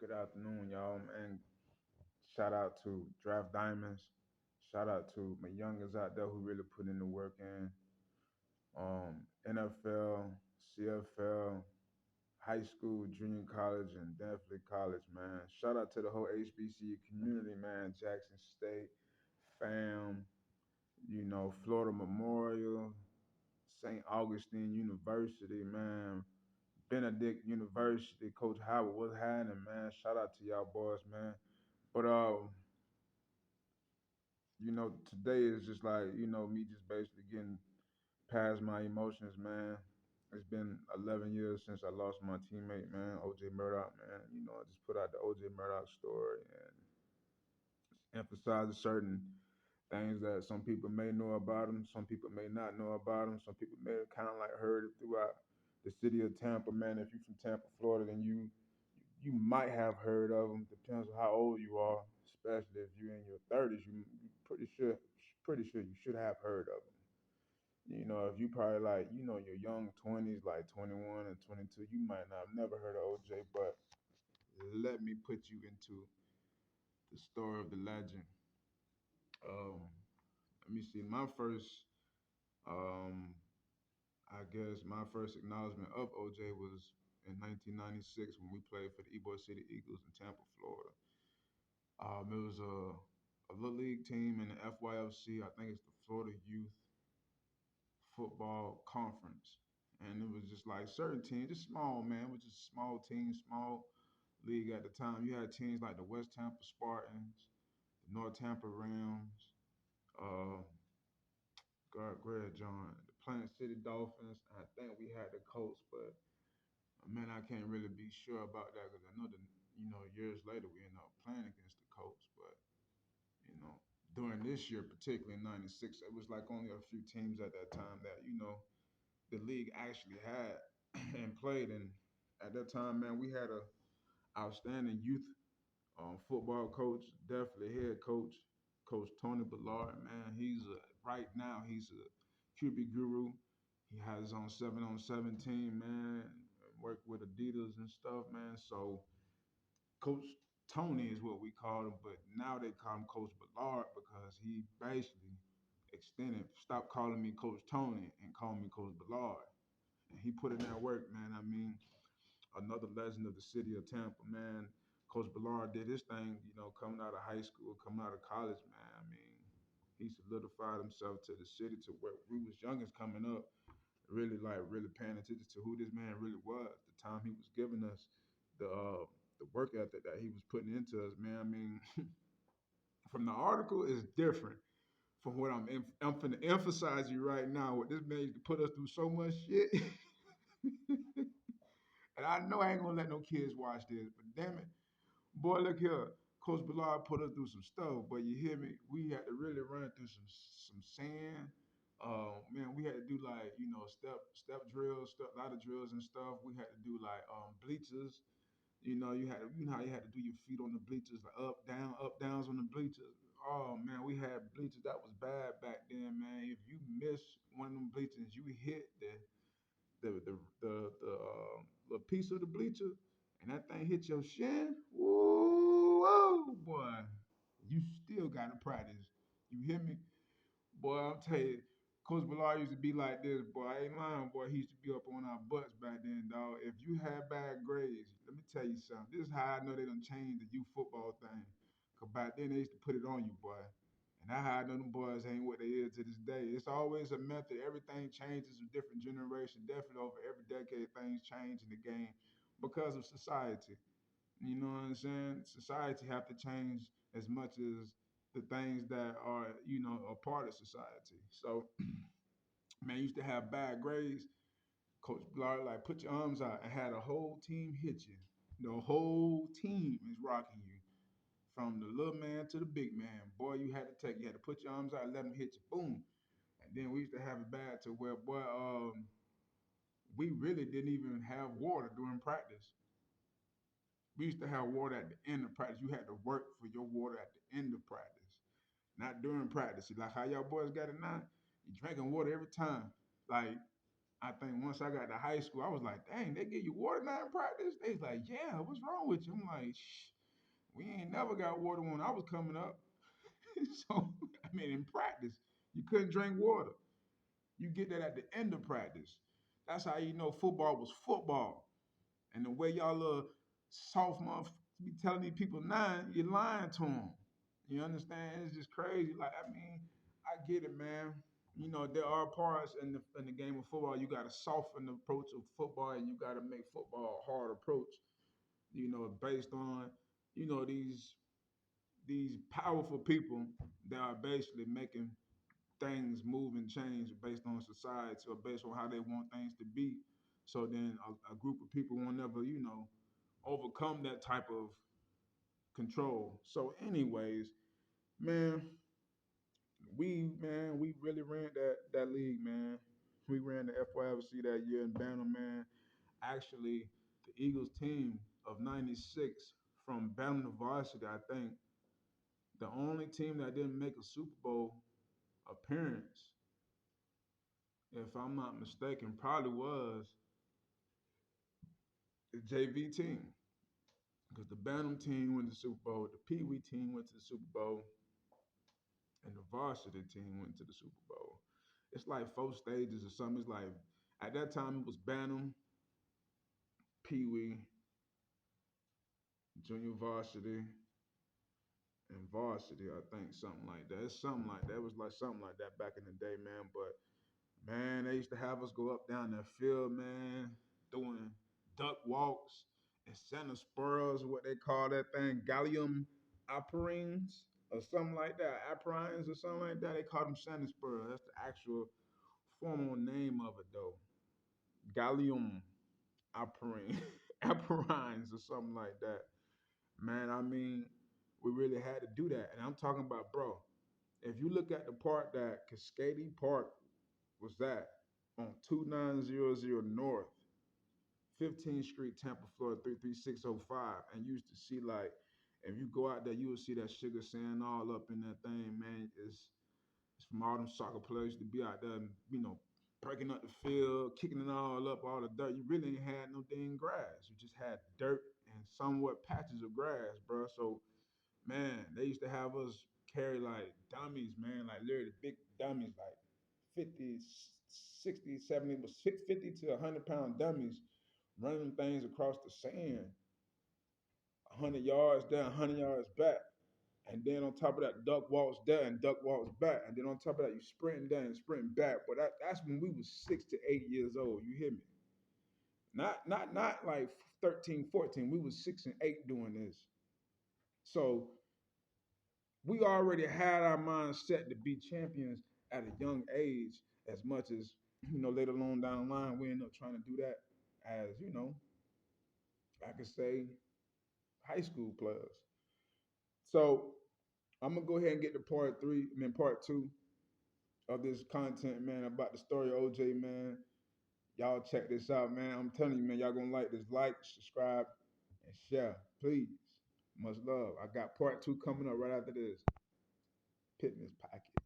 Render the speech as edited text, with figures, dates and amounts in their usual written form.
Good afternoon, y'all, man. Shout out to Draft Diamonds. Shout out to my youngers out there who really put in the work in. NFL, CFL, high school, junior college, and definitely college, man. Shout out to the whole HBCU community, man. Jackson State, FAM, Florida Memorial, St. Augustine University, man. Benedict University, Coach Howard, what's happening, man? Shout out to y'all boys, man. But today is just like, me just basically getting past my emotions, man. It's been 11 years since I lost my teammate, man, OJ Murdoch, man. I just put out the OJ Murdoch story and emphasizing certain things that some people may know about him, some people may not know about him, some people may have kind of like heard it throughout the city of Tampa, man. If you're from Tampa, Florida, then you might have heard of him. Depends on how old you are, especially if you're in your 30s. You pretty sure you should have heard of him. If you probably like, your young 20s, like 21 and 22, you might not have never heard of OJ. But let me put you into the story of the legend. Um, Let me see. Um, I guess my first acknowledgement of OJ was in 1996 when we played for the Ybor City Eagles in Tampa, Florida. It was a little league team in the FYFC. I think it's the Florida Youth Football Conference, and it was just like certain teams, just small, man. It was just small teams, small league at the time. You had teams like the West Tampa Spartans, the North Tampa Rams, uh, Greg John, the Planet City Dolphins. I think we had the Colts, but man, I can't really be sure about that because I know that years later we ended up playing against the Colts, but you know during this year, particularly in '96, it was like only a few teams at that time that the league actually had and played. And at that time, man, we had a outstanding youth football coach, definitely head coach, Coach Tony Ballard. Man, right now he's a QB guru. He has his own 7-on-7 team, man. Work with Adidas and stuff, man. So Coach Tony is what we call him, but now they call him Coach Ballard because he basically stopped calling me Coach Tony and called me Coach Ballard. And he put in that work, man. I mean, another legend of the city of Tampa, man. Coach Ballard did his thing, coming out of high school, coming out of college, man. I mean, he solidified himself to the city to where we was youngest coming up, really paying attention to who this man really was. The time he was giving us, the work ethic that he was putting into us, man. I mean, from the article is different from what I'm finna emphasize you right now. What this man used to put us through so much shit. And I know I ain't gonna let no kids watch this, but damn it, boy, look here. Coach Ballard put us through some stuff, but you hear me? We had to really run through some sand. Man, we had to do like step drills, a lot of drills and stuff. We had to do like bleachers. You know how you had to do your feet on the bleachers, like up, down, up, downs on the bleachers. Oh man, we had bleachers that was bad back then, man. If you miss one of them bleachers, you hit the piece of the bleacher, and that thing hit your shin. Woo, whoa, boy, you still gotta practice. You hear me? Boy, I'll tell you, Coach Ballard used to be like this, boy. I ain't lying, boy. He used to be up on our butts back then, dog. If you had bad grades, let me tell you something. This is how I know they done changed the youth football thing. Because back then they used to put it on you, boy. And that's how I know them boys ain't what they is to this day. It's always a method. Everything changes with different generations. Definitely over every decade, things change in the game because of society. You know what I'm saying? Society have to change as much as the things that are, a part of society. So, man, used to have bad grades. Coach Blart, like, put your arms out and had a whole team hit you. The whole team is rocking you from the little man to the big man. Boy, you had to put your arms out and let them hit you. Boom. And then we used to have it bad to where, boy, we really didn't even have water during practice. We used to have water at the end of practice. You had to work for your water at the end of practice, not during practice. See, like how y'all boys got it now, you drinking water every time. Like, I think once I got to high school, I was like, dang, they give you water now in practice? They was like, yeah, what's wrong with you? I'm like, shh, we ain't never got water when I was coming up. So, I mean, in practice, you couldn't drink water. You get that at the end of practice. That's how you know football was football. And the way y'all little soft motherfuckers be telling these people nine, you're lying to them. You understand? It's just crazy. Like, I mean, I get it, man. You know, there are parts in the game of football. You got to soften the approach of football, and you got to make football a hard approach. You know, based on these powerful people that are basically making things move and change based on society or based on how they want things to be. So then a group of people will never, overcome that type of control. So, anyways, man, we really ran that league, man. We ran the FYFC that year in Bantam, man. Actually, the Eagles team of '96 from Bantam to varsity, I think the only team that didn't make a Super Bowl appearance, if I'm not mistaken, probably was the JV team. Because the Bantam team went to the Super Bowl, the Pee Wee team went to the Super Bowl, and the varsity team went to the Super Bowl. It's like four stages or something. It's like at that time it was Bantam, Pee Wee, Junior Varsity, and Varsity. I think something like that. It's something like that. It was like something like that back in the day, man. But man, they used to have us go up down that field, man, doing duck walks and center spurs, what they call that thing, gallium operines or something like that, aprines or something like that. They call them center spurs. That's the actual formal name of it, though. Gallium operine, aperines or something like that. Man, I mean, we really had to do that. And I'm talking about, bro, if you look at the part that Cascade Park was at on 2900 North, 15th Street, Tampa, Florida, 33605, and you used to see like, if you go out there, you will see that sugar sand all up in that thing, man. It's from all them soccer players to be out there, and, breaking up the field, kicking it all up, all the dirt. You really ain't had no dang grass. You just had dirt and somewhat patches of grass, bro. So man, they used to have us carry like dummies, man, like literally big dummies, like 50, 60, 70, was 50 to 100-pound dummies running things across the sand, 100 yards there, 100 yards back. And then on top of that, duck walks there and duck walks back. And then on top of that, you sprinting down and sprinting back. But that's when we was 6 to 8 years old. You hear me? Not like 13, 14. We was 6 and 8 doing this. So we already had our minds set to be champions at a young age, as much as, later on down the line, we end up trying to do that as, I could say high school players. So I'm gonna go ahead and get to part two of this content, man, about the story of OJ, man. Y'all check this out, man. I'm telling you, man, y'all gonna like this. Like, subscribe, and share. Please. Much love. I got part two coming up right after this. Pittman's Pocket.